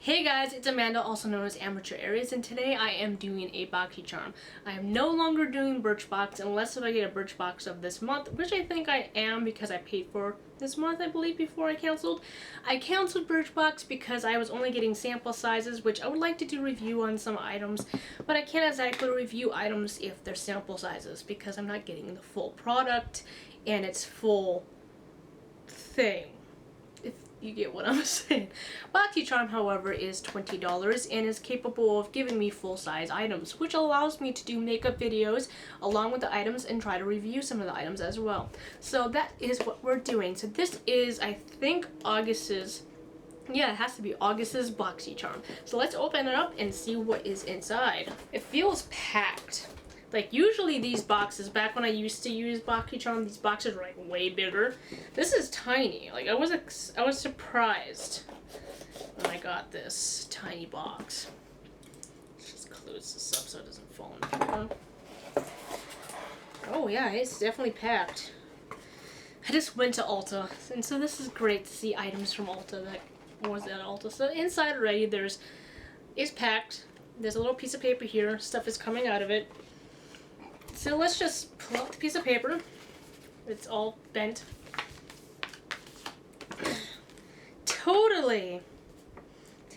Hey guys, it's Amanda, also known as Amateur Aries, and today I am doing a Boxycharm. I am no longer doing Birchbox unless if I get a Birchbox of this month, which I think I am because I paid for this month, I believe, before I canceled. I canceled Birchbox because I was only getting sample sizes, which I would like to do review on some items, but I can't exactly review items if they're sample sizes because I'm not getting the full product and its full thing. You get what I'm saying. Boxycharm, however, is $20 and is capable of giving me full-size items, which allows me to do makeup videos along with the items and try to review some of the items as well. So that is what we're doing. So this is, I think, August's, yeah, it has to be August's Boxycharm. So let's open it up and see what is inside. It feels packed. Like, usually these boxes, back when I used to use Boxycharm, these boxes were like way bigger. This is tiny. Like, I was surprised when I got this tiny box. Let's just close this up so it doesn't fall in the floor. Oh yeah, it's definitely packed. I just went to Ulta, and so this is great to see items from Ulta that was at Ulta. So inside already it's packed. There's a little piece of paper here. Stuff is coming out of it. So let's just pull out the piece of paper. It's all bent. Totally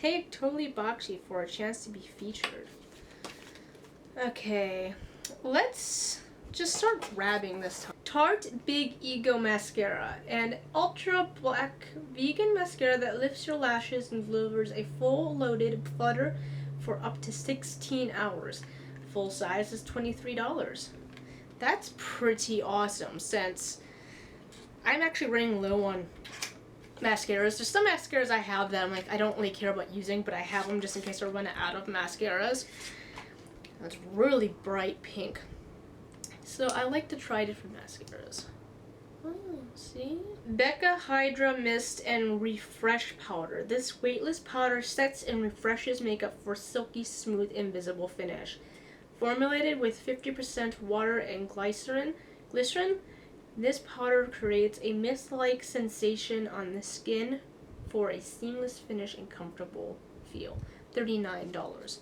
Boxy for a chance to be featured. Okay, let's just start grabbing this time. Tarte Big Ego Mascara, an ultra black vegan mascara that lifts your lashes and delivers a full loaded flutter for up to 16 hours. Full size is $23. That's pretty awesome since I'm actually running low on mascaras. There's some mascaras I have that I'm like, I don't really care about using, but I have them just in case I run out of mascaras. That's really bright pink. So I like to try different mascaras. Oh, see? Becca Hydra-Mist and Refresh Powder. This weightless powder sets and refreshes makeup for silky, smooth, invisible finish. Formulated with 50% water and glycerin, this powder creates a mist-like sensation on the skin for a seamless finish and comfortable feel. $39.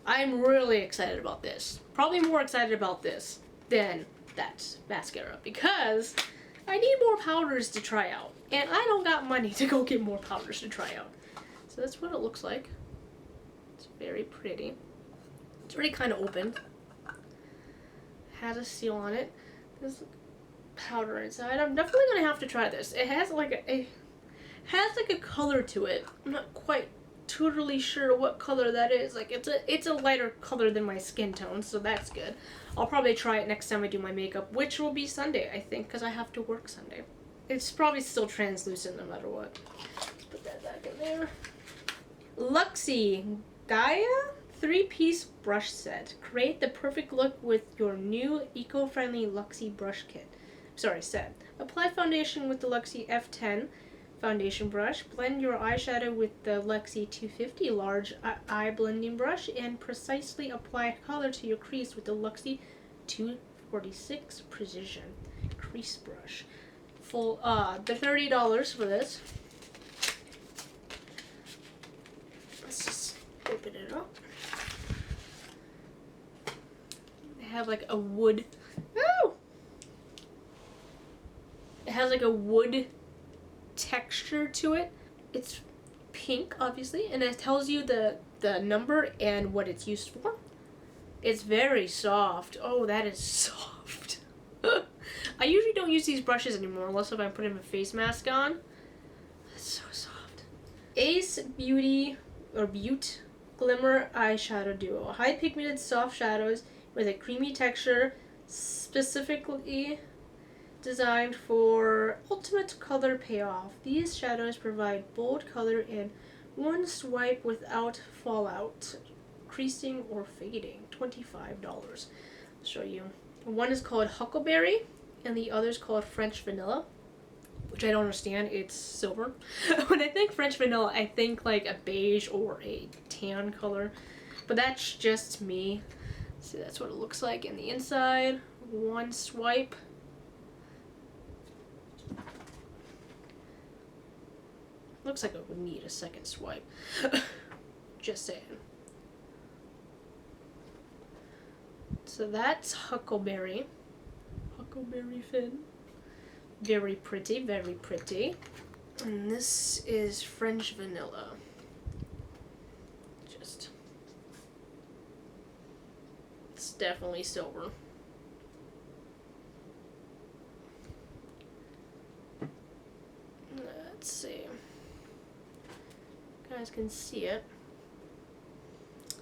I'm really excited about this. Probably more excited about this than that mascara because I need more powders to try out. And I don't got money to go get more powders to try out. So that's what it looks like. It's very pretty. It's already kind of open. Has a seal on it. There's powder inside. I'm definitely gonna have to try this. It has like a color to it. I'm not quite totally sure what color that is. Like it's a lighter color than my skin tone, so that's good. I'll probably try it next time I do my makeup, which will be Sunday, I think, because I have to work Sunday. It's probably still translucent no matter what. Let's put that back in there. Luxie Gaea 3-piece brush set. Create the perfect look with your new eco-friendly Luxie brush set. Apply foundation with the Luxie F10 foundation brush. Blend your eyeshadow with the Luxie 250 large eye blending brush and precisely apply color to your crease with the Luxie 246 precision crease brush. The $30 for this. Let's just open it up. Have like a wood. Oh! It has like a wood texture to it. It's pink, obviously, and it tells you the number and what it's used for. It's very soft. Oh, that is soft. I usually don't use these brushes anymore unless if I'm putting a face mask on. That's so soft. Ace Beauty or Beaute Glimmer Eyeshadow Duo. High pigmented soft shadows with a creamy texture, specifically designed for ultimate color payoff. These shadows provide bold color in one swipe without fallout, creasing, or fading. $25. I'll show you. One is called Huckleberry, and the other is called French Vanilla, which I don't understand. It's silver. When I think French Vanilla, I think like a beige or a tan color, but that's just me. So that's what it looks like in the inside. One swipe. Looks like it would need a second swipe. Just saying. So that's Huckleberry. Huckleberry Finn. Very pretty, very pretty. And this is French Vanilla. Just... It's definitely silver. Let's see. You guys can see it.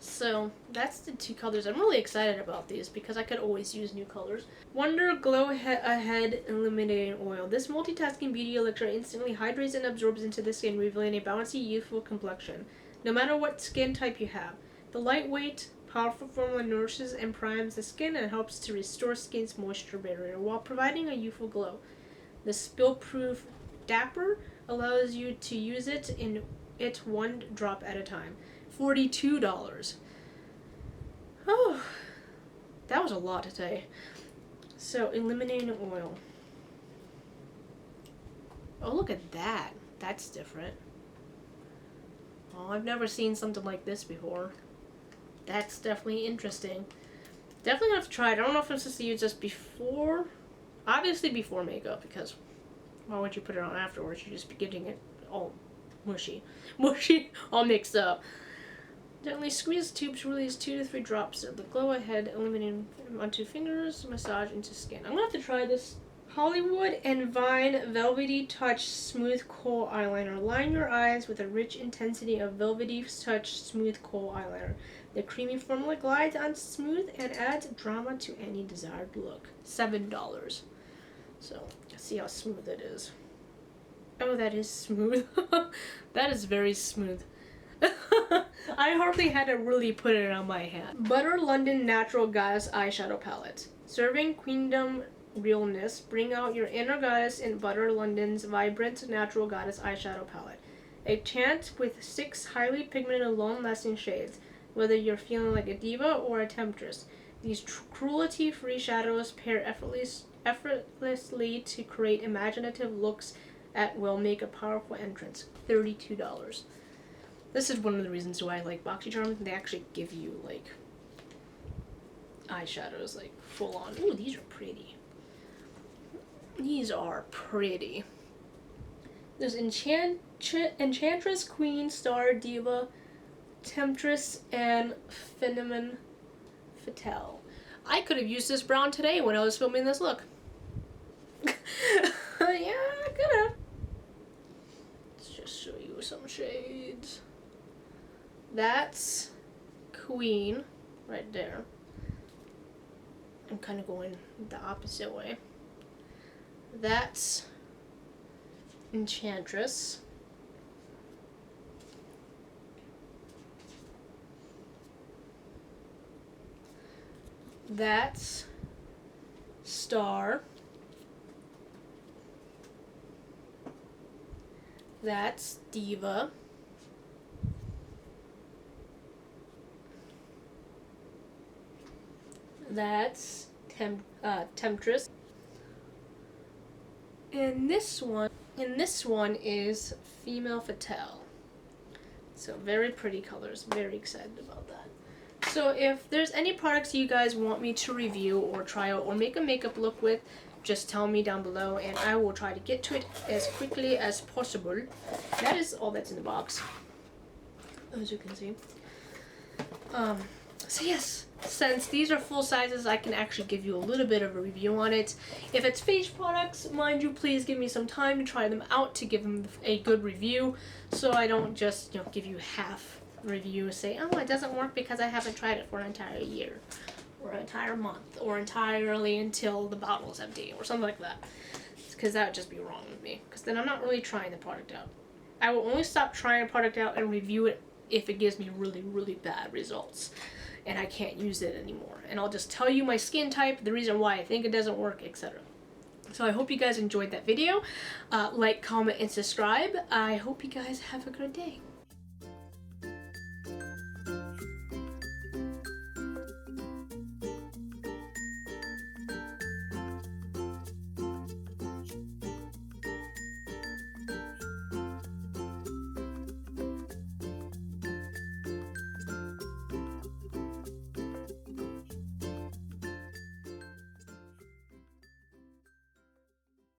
So that's the two colors. I'm really excited about these because I could always use new colors. Wonder Glow Ahead Illuminating Oil. This multitasking beauty elixir instantly hydrates and absorbs into the skin, revealing a bouncy, youthful complexion, no matter what skin type you have. The lightweight, powerful formula nourishes and primes the skin and helps to restore skin's moisture barrier while providing a youthful glow. The spill-proof Dapper allows you to use it in one drop at a time. $42. Oh, that was a lot today. So, illuminating oil. Oh, look at that. That's different. Oh, I've never seen something like this before. That's definitely interesting. Definitely gonna have to try it. I don't know if I'm supposed to use this before. Obviously before makeup, because why would you put it on afterwards? You'd just be getting it all mushy. Mushy, all mixed up. Gently squeeze tubes, release 2 to 3 drops of the Glow Ahead illuminating onto fingers, massage into skin. I'm gonna have to try this. Hollywood and Vine Velvety Touch Smooth Kohl Eyeliner. Line your eyes with a rich intensity of Velvety Touch Smooth Kohl Eyeliner. The creamy formula glides on smooth and adds drama to any desired look. $7. So, let's see how smooth it is. Oh, that is smooth. That is very smooth. I hardly had to really put it on my hand. Butter London Natural Goddess Eyeshadow Palette. Serving Queendom realness, bring out your inner goddess in Butter London's vibrant Natural Goddess Eyeshadow Palette. A chant with 6 highly pigmented, long-lasting shades, whether you're feeling like a diva or a temptress. These cruelty-free shadows pair effortlessly to create imaginative looks at will, make a powerful entrance. $32. This is one of the reasons why I like Boxycharm. They actually give you, like, eyeshadows, like, full on. Ooh, these are pretty. These are pretty. There's Enchantress, Queen, Star, Diva, Temptress, and Phenomenon Fatale. I could have used this brown today when I was filming this look. Yeah, I could have. Let's just show you some shades. That's Queen right there. I'm kind of going the opposite way. That's Enchantress. That's Star. That's Diva. That's Temptress. And this one is Female Fatale. So very pretty colors. Very excited about that. So if there's any products you guys want me to review or try out or make a makeup look with, just tell me down below and I will try to get to it as quickly as possible. That is all that's in the box, as you can see. So yes, since these are full sizes, I can actually give you a little bit of a review on it. If it's face products, mind you, please give me some time to try them out to give them a good review, so I don't just, you know, give you half review, say, oh, it doesn't work because I haven't tried it for an entire year, or an entire month, or entirely until the bottle's empty, or something like that. Because that would just be wrong with me, because then I'm not really trying the product out. I will only stop trying a product out and review it if it gives me really, really bad results and I can't use it anymore. And I'll just tell you my skin type, the reason why I think it doesn't work, etc. So I hope you guys enjoyed that video. Like, comment, and subscribe. I hope you guys have a good day.